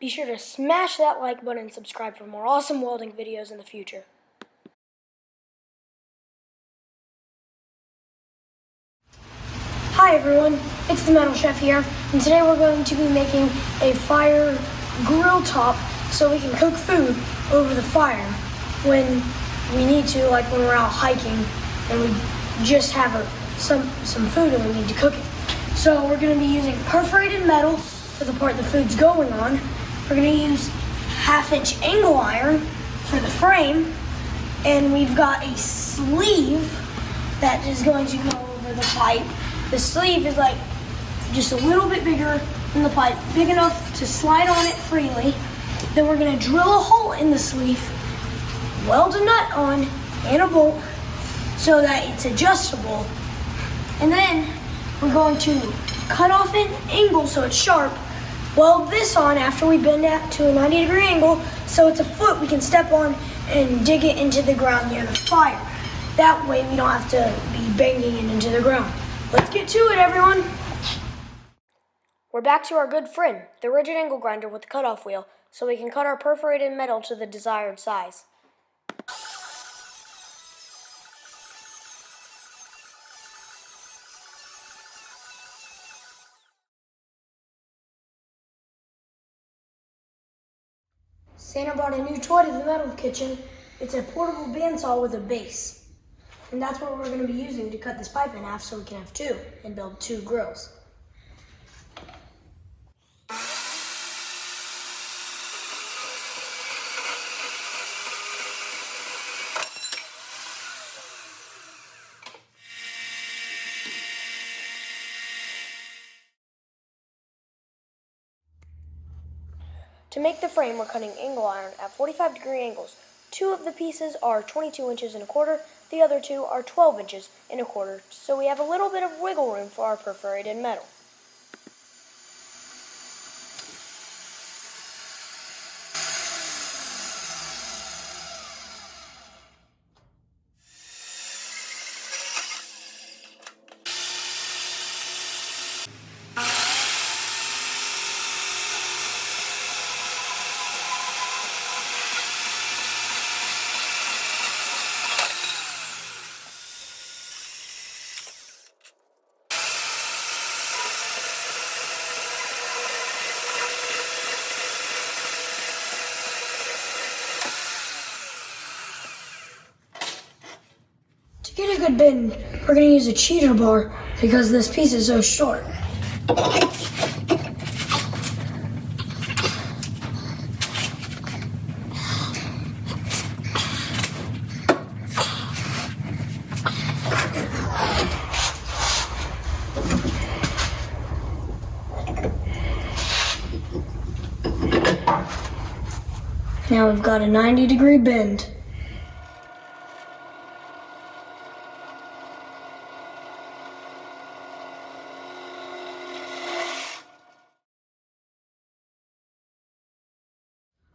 Be sure to smash that like button and subscribe for more awesome welding videos in the future. Hi everyone, it's the Metal Chef here, and today we're going to be making a fire grill top so we can cook food over the fire when we need to, like when we're out hiking and we just have some food and we need to cook it. So we're going to be using perforated metal for the part the food's going on. We're going to use 1/2-inch angle iron for the frame, and we've got a sleeve that is going to go over the pipe. The sleeve is like just a little bit bigger than the pipe, big enough to slide on it freely. Then we're going to drill a hole in the sleeve, weld a nut on and a bolt so that it's adjustable. And then we're going to cut off an angle so it's sharp, weld this on after we bend it to a 90-degree angle so it's a foot we can step on and dig it into the ground near the fire. That way we don't have to be banging it into the ground. Let's get to it, everyone. We're back to our good friend, the rigid angle grinder with the cutoff wheel, so we can cut our perforated metal to the desired size. Santa brought a new toy to the metal kitchen. It's a portable bandsaw with a base. And that's what we're going to be using to cut this pipe in half so we can have two and build two grills. To make the frame, we're cutting angle iron at 45-degree angles. Two of the pieces are 22 inches and a quarter, the other two are 12 inches and a quarter, so we have a little bit of wiggle room for our perforated metal. To get a good bend, we're going to use a cheater bar because this piece is so short. Now we've got a 90-degree bend.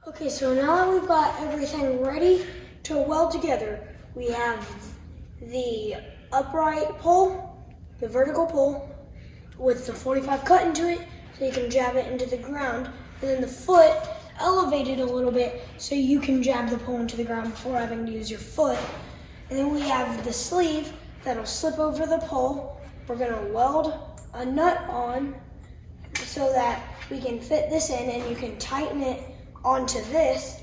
Okay, so now that we've got everything ready to weld together, we have the upright pole, the vertical pole, with the 45 cut into it, so you can jab it into the ground, and then the foot elevated a little bit so you can jab the pole into the ground before having to use your foot. And then we have the sleeve that'll slip over the pole. We're gonna weld a nut on so that we can fit this in, and you can tighten it onto this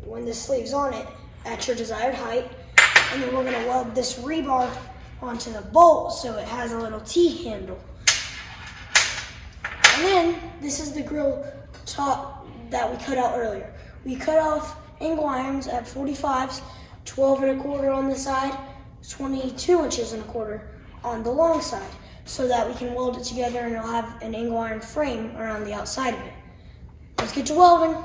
when the sleeve's on it at your desired height. And then we're going to weld this rebar onto the bolt so it has a little T-handle. And then this is the grill top that we cut out earlier. We cut off angle irons at 45s, 12 and a quarter on the side, 22 inches and a quarter on the long side, so that we can weld it together and it'll have an angle iron frame around the outside of it. Let's get to welding.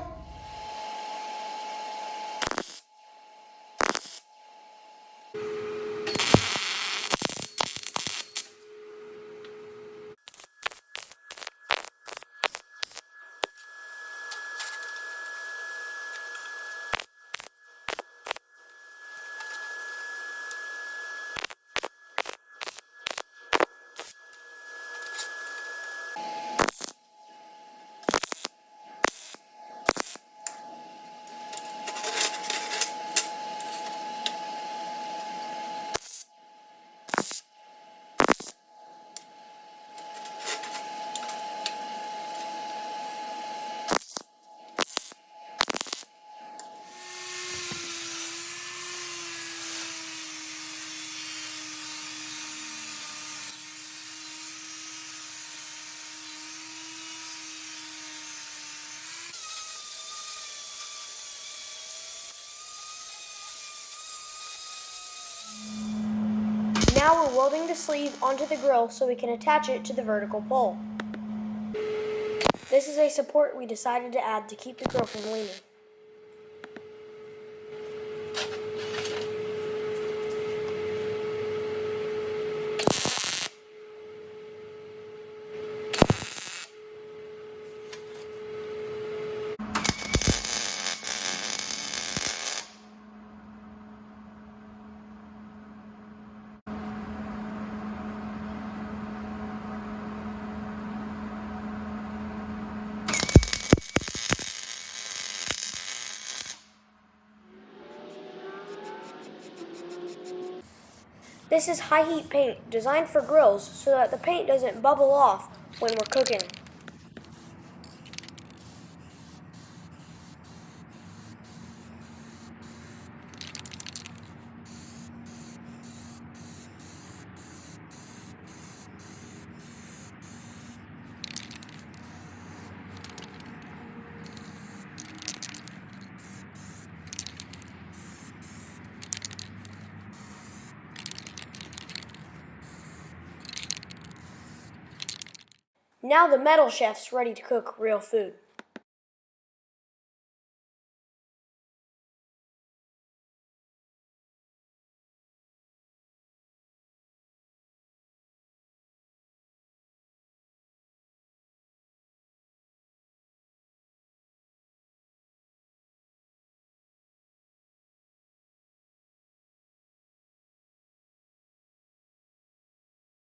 Now we're welding the sleeve onto the grill so we can attach it to the vertical pole. This is a support we decided to add to keep the grill from leaning. This is high heat paint designed for grills so that the paint doesn't bubble off when we're cooking. Now the metal chef's ready to cook real food.